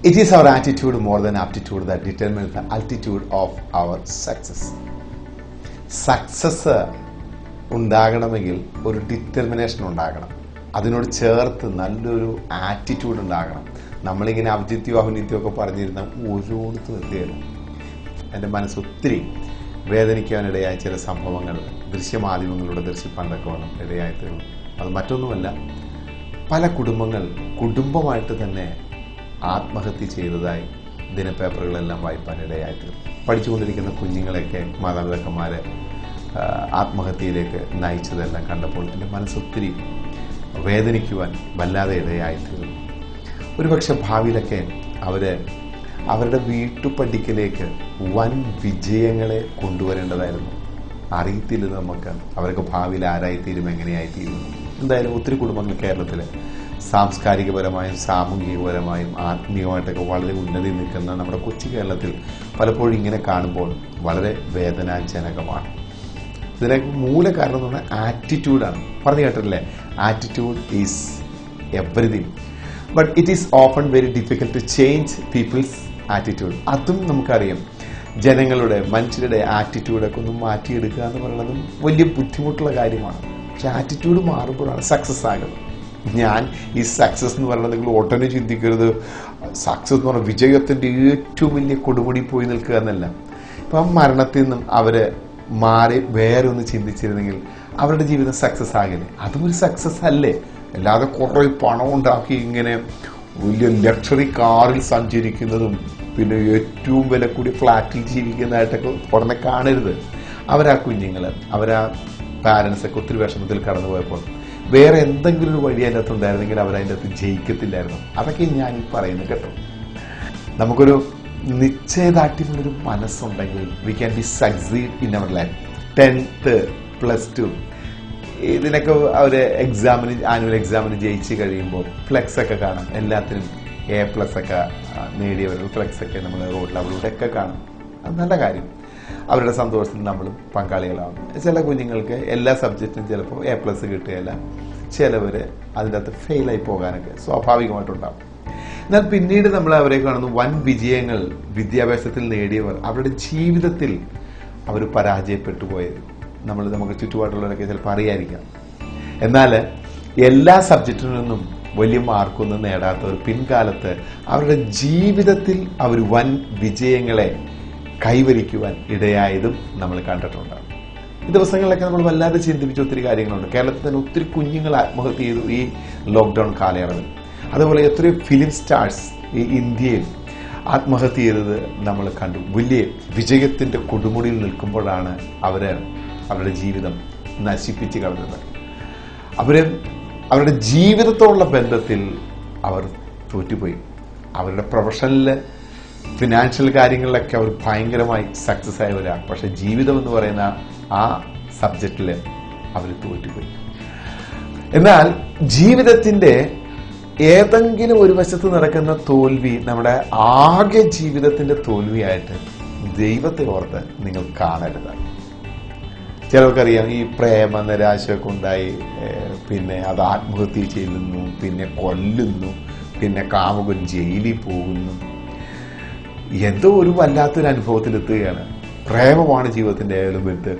It is our attitude more than aptitude that determines the altitude of our success. Success ഉണ്ടാകണമെങ്കിൽ ഒരു determination ഉണ്ടാകണം. അതിനോട് ചേർത്ത് നല്ലൊരു ആറ്റിറ്റ്യൂഡ് ഉണ്ടാകണം. നമ്മളിങ്ങനെ ഔചിത്യം ഔന്നിത്യം ഒക്കെ പറഞ്ഞിരുന്ന ഓരോരുത്തരും എത്തിയല്ല. എൻ്റെ മനസ്സൊത്തിരി വേദനിക്കാനിടയായ ചില സംഭവങ്ങൾ ദൃശ്യമാധ്യമങ്ങളുടെ ദൃശ്യപ്പണ്ടൊക്കെ വന്നു ഇടയായി തീർന്നു. അത് മറ്റൊന്നുമല്ല, പല കുടുംബമായിട്ട് തന്നെ ആത്മഹത്യ ചെയ്തതായി ദിനപേപ്പറുകളെല്ലാം വായിപ്പാനിടയായി തീർന്നു. പഠിച്ചുകൊണ്ടിരിക്കുന്ന കുഞ്ഞുങ്ങളെയൊക്കെ മാതാപിതാക്കന്മാരെ ആത്മഹത്യയിലേക്ക് നയിച്ചതെല്ലാം കണ്ടപ്പോൾ എൻ്റെ മനസ്സൊത്തിരി വേദനിക്കുവാൻ വല്ലാതെ ഇടയായി തീർന്നു. ഒരുപക്ഷെ ഭാവിയിലൊക്കെ അവരുടെ വീട്ടുപടിക്കലേക്ക് വൻ വിജയങ്ങളെ കൊണ്ടുവരേണ്ടതായിരുന്നു. അറിയത്തില്ല നമുക്ക് അവരൊക്കെ ഭാവിയിൽ ആരായിത്തീരും, എങ്ങനെയായിത്തീരും. എന്തായാലും ഒത്തിരി കുടുംബങ്ങൾ കേരളത്തിൽ സാംസ്കാരികപരമായും സാമൂഹികപരമായും ആത്മീയമായിട്ടൊക്കെ വളരെ ഉന്നതി നിൽക്കുന്ന നമ്മുടെ കൊച്ചു കേരളത്തിൽ പലപ്പോഴും ഇങ്ങനെ കാണുമ്പോൾ വളരെ വേദനാജനകമാണ്. ഇതിനൊക്കെ മൂല കാരണം എന്ന് പറഞ്ഞാൽ ആറ്റിറ്റ്യൂഡാണ്. പറഞ്ഞു കേട്ടില്ലേ, attitude is everything, but it is often very difficult to change people's attitude. അതും നമുക്കറിയാം, മനുഷ്യരുടെ ആറ്റിറ്റ്യൂഡൊക്കെ ഒന്ന് മാറ്റിയെടുക്കുക എന്ന് പറയുന്നതും വലിയ ബുദ്ധിമുട്ടുള്ള കാര്യമാണ്. പക്ഷെ ആറ്റിറ്റ്യൂഡ് മാറുമ്പോഴാണ് സക്സസ് ആകുന്നത്. ഞാൻ ഈ സക്സസ് എന്ന് പറയുന്നത് നിങ്ങൾ ഒട്ടനെ ചിന്തിക്കരുത്, സക്സസ് എന്ന് പറഞ്ഞാൽ വിജയത്തിൻ്റെ ഏറ്റവും വലിയ കൊടുമുടി പോയി നിൽക്കുക എന്നല്ല. ഇപ്പം മരണത്തിൽ നിന്നും അവര് മാറി വേറെ ഒന്ന് ചിന്തിച്ചിരുന്നെങ്കിൽ അവരുടെ ജീവിതം സക്സസ് ആകില്ലേ? അതും ഒരു സക്സസ് അല്ലേ? അല്ലാതെ കുറേ പണം ഉണ്ടാക്കി ഇങ്ങനെ വലിയ ലക്ഷറി കാറിൽ സഞ്ചരിക്കുന്നതും പിന്നെ ഏറ്റവും വില കൂടിയ ഫ്ലാറ്റിൽ ജീവിക്കുന്നതായിട്ടൊക്കെ ഉടനെ കാണരുത്. അവരാ കുഞ്ഞുങ്ങൾ, അവരാ പാരൻസൊക്കെ ഒത്തിരി വിഷമത്തിൽ കടന്നു പോയപ്പോൾ വേറെ എന്തെങ്കിലും ഒരു വഴി അതിൻ്റെ അകത്ത് ഉണ്ടായിരുന്നെങ്കിൽ അവരതിൻ്റെ അകത്ത് ജയിക്കത്തില്ലായിരുന്നു. അതൊക്കെ ഞാൻ പറയുന്നത് കേട്ടോ. നമുക്കൊരു നിശ്ചയദാർഢ്യമുള്ളൊരു മനസ്സുണ്ടെങ്കിൽ we can be succeed in our life. 10th +2 ഇതിനൊക്കെ അവർ ആനുവൽ എക്സാമിന് ജയിച്ച് കഴിയുമ്പോൾ ഫ്ലെക്സ് ഒക്കെ കാണാം. എല്ലാത്തിനും A+ ഒക്കെ നേടിയവരുടെ ഫ്ലെക്സ് ഒക്കെ നമ്മൾ റോഡിൽ അവരുടെയൊക്കെ കാണും. അത് നല്ല കാര്യം. അവരുടെ സന്തോഷത്തിൽ നമ്മളും പങ്കാളികളാവും. ചില കുഞ്ഞുങ്ങൾക്ക് എല്ലാ സബ്ജക്റ്റിനും ചിലപ്പോൾ A+ കിട്ടുകയില്ല, ചിലവർ അതിൻ്റെ അകത്ത് ഫെയിലായി പോകാനൊക്കെ സ്വാഭാവികമായിട്ടുണ്ടാവും. എന്നാൽ പിന്നീട് നമ്മൾ അവരെ കാണുന്നു വൻ വിജയങ്ങൾ വിദ്യാഭ്യാസത്തിൽ നേടിയവർ അവരുടെ ജീവിതത്തിൽ അവർ പരാജയപ്പെട്ടു പോയത് നമുക്ക് ചുറ്റുപാടുള്ളവരൊക്കെ ചിലപ്പോൾ അറിയാതിരിക്കാം. എന്നാൽ എല്ലാ സബ്ജക്റ്റിൽ നിന്നും വലിയ മാർക്കൊന്നും നേടാത്തവർ പിൻകാലത്ത് അവരുടെ ജീവിതത്തിൽ അവർ വൻ വിജയങ്ങളെ കൈവരിക്കുവാൻ ഇടയായതും നമ്മൾ കണ്ടിട്ടുണ്ട്. ഈ ദിവസങ്ങളിലൊക്കെ നമ്മൾ വല്ലാതെ ചിന്തിപ്പിച്ച ഒത്തിരി കാര്യങ്ങളുണ്ട്. കേരളത്തിൽ തന്നെ ഒത്തിരി കുഞ്ഞുങ്ങൾ ആത്മഹത്യ ചെയ്തു ഈ ലോക്ക്ഡൌൺ കാലയളവിൽ. അതുപോലെ എത്രയോ ഫിലിം സ്റ്റാർസ് ഈ ഇന്ത്യയിൽ ആത്മഹത്യ ചെയ്തത് നമ്മൾ കണ്ടു. വലിയ വിജയത്തിന്റെ കൊടുമുടിയിൽ നിൽക്കുമ്പോഴാണ് അവരുടെ ജീവിതം നശിപ്പിച്ച് കളഞ്ഞത്. അവരുടെ ജീവിതത്തോടുള്ള ബന്ധത്തിൽ അവർ തോറ്റുപോയി. അവരുടെ പ്രൊഫഷണലില് ഫിനാൻഷ്യൽ കാര്യങ്ങളിലൊക്കെ അവർ ഭയങ്കരമായി സക്സസ് ആയവരാണ്. പക്ഷെ ജീവിതം എന്ന് പറയുന്ന ആ സബ്ജക്റ്റിൽ അവർ തോറ്റുപോയി. എന്നാൽ ജീവിതത്തിന്റെ ഏതെങ്കിലും ഒരു വശത്ത് നടക്കുന്ന തോൽവി നമ്മുടെ ആകെ ജീവിതത്തിന്റെ തോൽവിയായിട്ട് ദൈവത്തെ ഓർത്ത് നിങ്ങൾ കാണരുത്. ചിലർക്കറിയാം, ഈ പ്രേമ നിരാശയൊക്കെ ഉണ്ടായി പിന്നെ അത് ആത്മഹത്യ ചെയ്യുന്നു, പിന്നെ കൊല്ലുന്നു, പിന്നെ കാമുകൻ ജയിലിൽ പോകുന്നു. എന്തോ ഒരു വല്ലാത്തൊരു അനുഭവത്തിലെത്തുകയാണ്. പ്രേമമാണ് ജീവിതത്തിന്റെ എലമെന്റ്.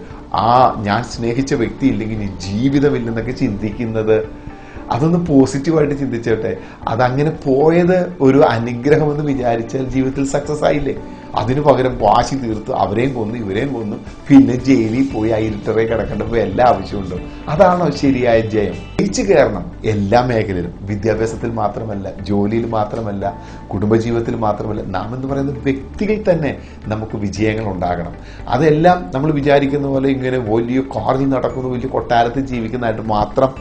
ഞാൻ സ്നേഹിച്ച വ്യക്തി ഇല്ലെങ്കിൽ ഈ ജീവിതമില്ലെന്നൊക്കെ ചിന്തിക്കുന്നത്, അതൊന്ന് പോസിറ്റീവായിട്ട് ചിന്തിച്ചോട്ടെ. അതങ്ങനെ പോയത് ഒരു അനുഗ്രഹമെന്ന് വിചാരിച്ചാൽ ജീവിതത്തിൽ സക്സസ് ആയില്ലേ? അതിനു പകരം വാശി തീർത്ത് അവരെയും കൊന്നു ഇവരെയും കൊന്നു, പിന്നെ ജയിലിൽ പോയി ആ ഇരുട്ടറെ കിടക്കേണ്ടപ്പോൾ എല്ലാ ആവശ്യമുണ്ടോ? അതാണോ ശരിയായ ജയം? ജയിച്ചു കയറണം എല്ലാ മേഖലയിലും. വിദ്യാഭ്യാസത്തിൽ മാത്രമല്ല, ജോലിയിൽ മാത്രമല്ല, കുടുംബജീവിതത്തിൽ മാത്രമല്ല, നാം എന്ന് പറയുന്ന വ്യക്തികൾ തന്നെ നമുക്ക് വിജയങ്ങൾ ഉണ്ടാകണം. അതെല്ലാം നമ്മൾ വിചാരിക്കുന്ന പോലെ ഇങ്ങനെ വലിയ കാറിൽ നടക്കുന്നു, വലിയ കൊട്ടാരത്തിൽ ജീവിക്കുന്നതായിട്ട് മാത്രം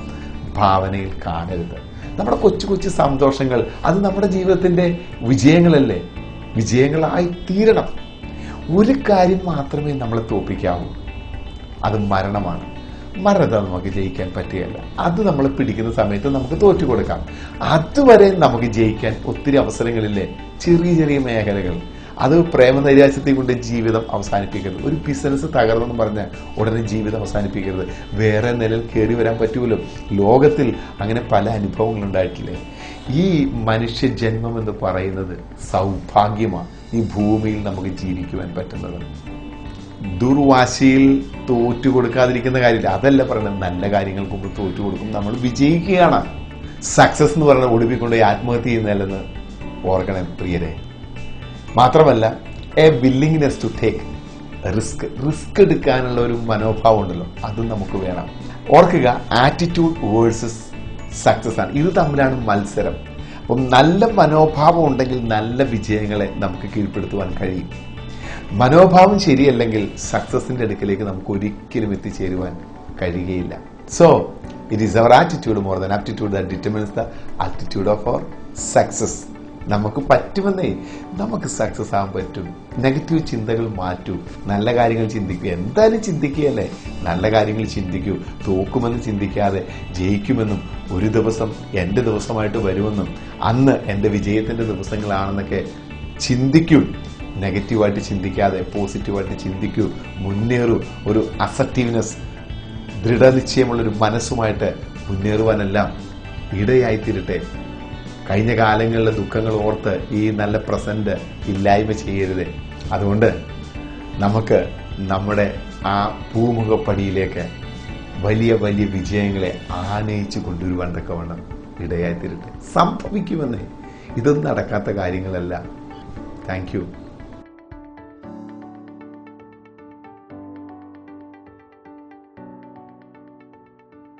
ഭാവനയിൽ കാണരുത്. നമ്മുടെ കൊച്ചു കൊച്ചു സന്തോഷങ്ങൾ അത് നമ്മുടെ ജീവിതത്തിന്റെ വിജയങ്ങളല്ലേ? വിജയങ്ങളായി തീരണം. ഒരു കാര്യം മാത്രമേ നമ്മളെ തോൽപ്പിക്കാവൂ, അത് മരണമാണ്. മരണത്തെ നമുക്ക് ജയിക്കാൻ പറ്റുകയല്ല. അത് നമ്മൾ പിടിക്കുന്ന സമയത്ത് നമുക്ക് തോറ്റു കൊടുക്കാം. അതുവരെ നമുക്ക് ജയിക്കാൻ ഒത്തിരി അവസരങ്ങളില്ലേ? ചെറിയ ചെറിയ മേഖലകൾ, അത് പ്രേമനൈരാശ്യത്തെ കൊണ്ട് ജീവിതം അവസാനിപ്പിക്കരുത്. ഒരു ബിസിനസ് തകർന്നെന്ന് പറഞ്ഞാൽ ഉടനെ ജീവിതം അവസാനിപ്പിക്കരുത്. വേറെ നിലയിൽ കയറി വരാൻ പറ്റുമല്ലോ. ലോകത്തിൽ അങ്ങനെ പല അനുഭവങ്ങൾ ഉണ്ടായിട്ടില്ലേ? ഈ മനുഷ്യ ജന്മം എന്ന് പറയുന്നത് സൗഭാഗ്യമാണ്. ഈ ഭൂമിയിൽ നമുക്ക് ജീവിക്കുവാൻ പറ്റുന്നത്. ദുർവാശിയിൽ തോറ്റു കൊടുക്കാതിരിക്കുന്ന കാര്യമില്ല. അതല്ല പറയുന്നത്. നല്ല കാര്യങ്ങൾക്ക് മുമ്പ് തോറ്റു കൊടുക്കും, നമ്മൾ വിജയിക്കുകയാണ്. സക്സസ് എന്ന് പറയുന്നത് ഒടുപ്പിക്കൊണ്ട് ആത്മഹത്യ ചെയ്യുന്നതല്ലെന്ന് ഓർക്കണം പ്രിയരെ. മാത്രമല്ല a willingness to take risk എടുക്കാനുള്ള ഒരു മനോഭാവം ഉണ്ടല്ലോ, അതും നമുക്ക് വേണം. ഓർക്കുക, ആറ്റിറ്റ്യൂഡ് വേഴ്സസ് സക്സസ് ആണ്. ഇത് തമ്മിലാണ് മത്സരം. അപ്പം നല്ല മനോഭാവം ഉണ്ടെങ്കിൽ നല്ല വിജയങ്ങളെ നമുക്ക് കീഴ്പ്പെടുത്തുവാൻ കഴിയും. മനോഭാവം ശരിയല്ലെങ്കിൽ സക്സസിന്റെ അടുക്കലേക്ക് നമുക്ക് ഒരിക്കലും എത്തിച്ചേരുവാൻ കഴിയുകയില്ല. So it is our attitude more than aptitude that determines the attitude of our success. നമുക്ക് പറ്റുമെന്നേ, നമുക്ക് സക്സസ് ആകാൻ പറ്റും. നെഗറ്റീവ് ചിന്തകൾ മാറ്റൂ, നല്ല കാര്യങ്ങൾ ചിന്തിക്കുക. എന്തായാലും ചിന്തിക്കുകയല്ലേ, നല്ല കാര്യങ്ങൾ ചിന്തിക്കൂ. തോക്കുമെന്ന് ചിന്തിക്കാതെ ജയിക്കുമെന്നും ഒരു ദിവസം എൻ്റെ ദിവസമായിട്ട് വരുമെന്നും അന്ന് എൻ്റെ വിജയത്തിൻ്റെ ദിവസങ്ങളാണെന്നൊക്കെ ചിന്തിക്കൂ. നെഗറ്റീവായിട്ട് ചിന്തിക്കാതെ പോസിറ്റീവായിട്ട് ചിന്തിക്കൂ, മുന്നേറൂ. ഒരു അസർട്ടീവ്നെസ്, ദൃഢനിശ്ചയമുള്ളൊരു മനസ്സുമായിട്ട് മുന്നേറുവാനെല്ലാം ഇടയായിത്തീരട്ടെ. കഴിഞ്ഞ കാലങ്ങളിലെ ദുഃഖങ്ങൾ ഓർത്ത് ഈ നല്ല പ്രസന്റ് ഇല്ലായ്മ ചെയ്യരുത്. അതുകൊണ്ട് നമുക്ക് നമ്മുടെ ആ പൂമുഖപ്പടിയിലേക്ക് വലിയ വലിയ വിജയങ്ങളെ ആനയിച്ചു കൊണ്ടുവരുവാൻ തക്കവണ്ണം ഇടയായിത്തീരട്ടെ. സംഭവിക്കുമെന്നേ, ഇതൊന്നും നടക്കാത്ത കാര്യങ്ങളല്ല. Thank you.